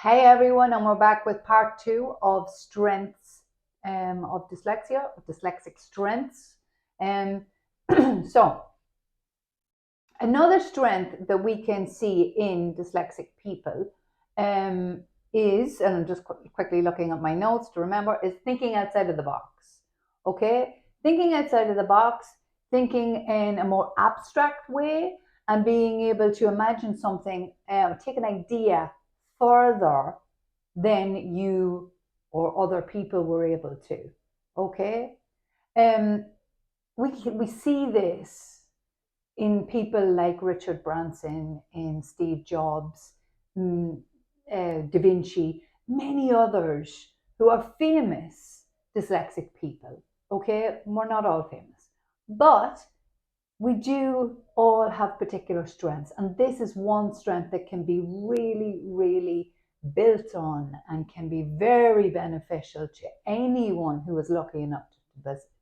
Hey everyone, and we're back with part two of strengths of dyslexia, dyslexic strengths. Um, so, another strength that we can see in dyslexic people is, and I'm just quickly looking at my notes to remember, is thinking outside of the box. Okay? Thinking outside of the box, thinking in a more abstract way, and being able to imagine something, take an idea further than you or other people were able to. Okay? Um, we see this in people like Richard Branson, in Steve Jobs, Da Vinci, many others who are famous dyslexic people. Okay? We're not all famous. But we do all have particular strengths, and this is one strength that can be really, really built on and can be very beneficial to anyone who is lucky enough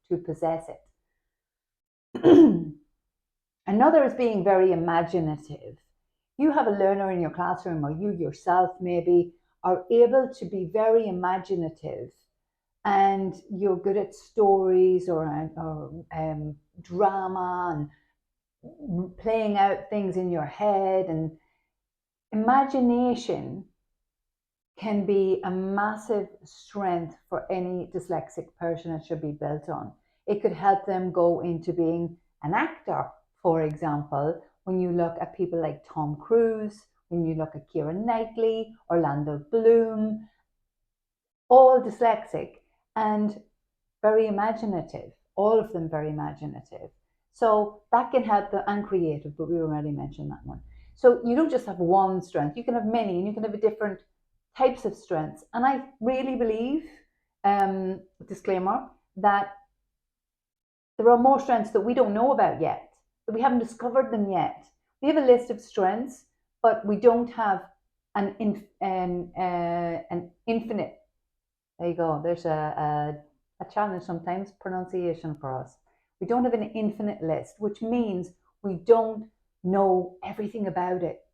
to possess it. Another is being very imaginative. You have a learner in your classroom, or you yourself maybe are able to be very imaginative, and you're good at stories or drama and playing out things in your head, and imagination can be a massive strength for any dyslexic person. It should be built on. It could help them go into being an actor, for example, when you look at people like Tom Cruise, when you look at Keira Knightley, Orlando Bloom, all dyslexic and very imaginative, all of them very imaginative. So that can help them, and creative, but we already mentioned that one. So you don't just have one strength, you can have many, and you can have different types of strengths. And I really believe, disclaimer, that there are more strengths that we don't know about yet, that we haven't discovered them yet. We have a list of strengths, but we don't have an infinite. There you go. There's a challenge sometimes, pronunciation for us. We don't have an infinite list, which means we don't know everything about it.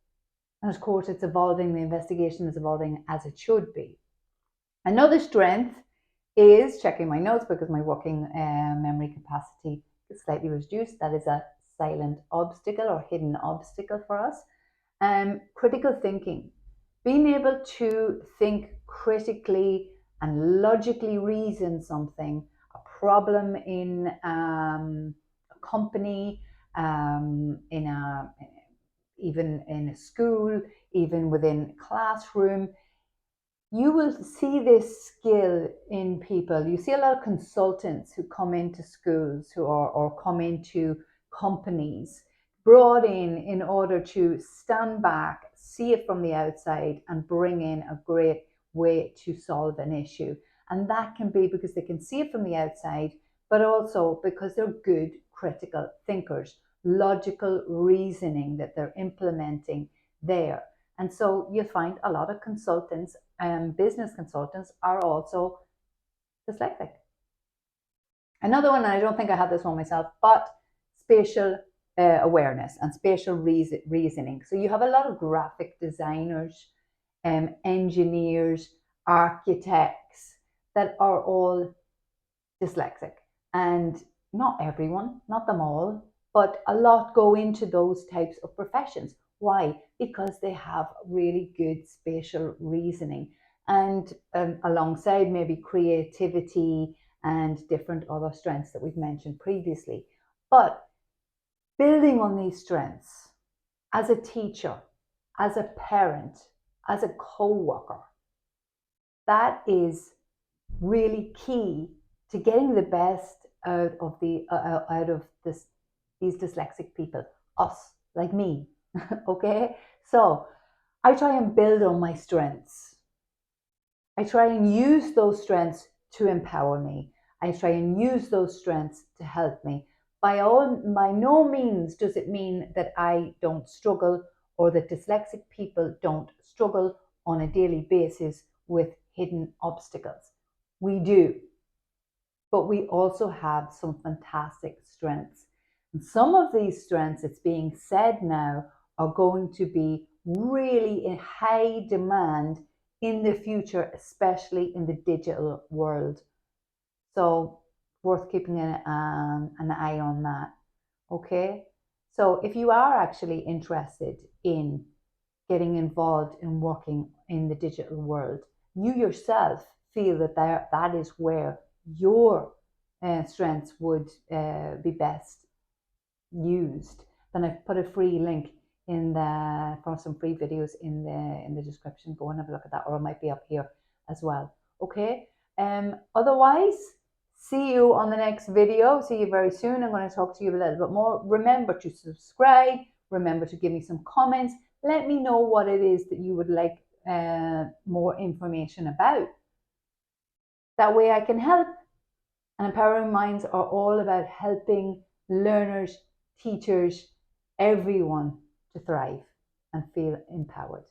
And of course, it's evolving, the investigation is evolving as it should be. Another strength is checking my notes because my working memory capacity is slightly reduced. That is a silent obstacle or hidden obstacle for us. Critical thinking, being able to think critically and logically reason something, a problem in a company, even in a school, even within a classroom. You will see this skill in people. You see a lot of consultants who come into schools or come into companies, brought in order to stand back, see it from the outside, and bring in a great way to solve an issue. And that can be because they can see it from the outside, but also because they're good critical thinkers, logical reasoning that they're implementing there. And so you'll find a lot of consultants, business consultants, are also dyslexic. Another one, and I don't think I had this one myself, but spatial awareness and spatial reasoning. So you have a lot of graphic designers, engineers, architects that are all dyslexic. And not everyone, not them all, but a lot go into those types of professions. Why? Because they have really good spatial reasoning and alongside maybe creativity and different other strengths that we've mentioned previously. But building on these strengths as a teacher, as a parent, as a co-worker, that is really key to getting the best out of these dyslexic people, us, like me. Okay, so I try and build on my strengths. I try and use those strengths to empower me. I try and use those strengths to help me. By no means does it mean that I don't struggle or that dyslexic people don't struggle on a daily basis with hidden obstacles. We do, but we also have some fantastic strengths. And some of these strengths, it's being said now, are going to be really in high demand in the future, especially in the digital world. So worth keeping an eye on that. Okay. So if you are actually interested in getting involved in working in the digital world, you yourself feel that that is where your strengths would be best used, then I've put a free link in the for some free videos in the description. Go and have a look at that, or it might be up here as well. Okay. Otherwise, see you on the next video. See you very soon. I'm going to talk to you a little bit more. Remember to subscribe. Remember to give me some comments. Let me know what it is that you would like more information about. That way I can help. And Empowering Minds are all about helping learners, teachers, everyone to thrive and feel empowered.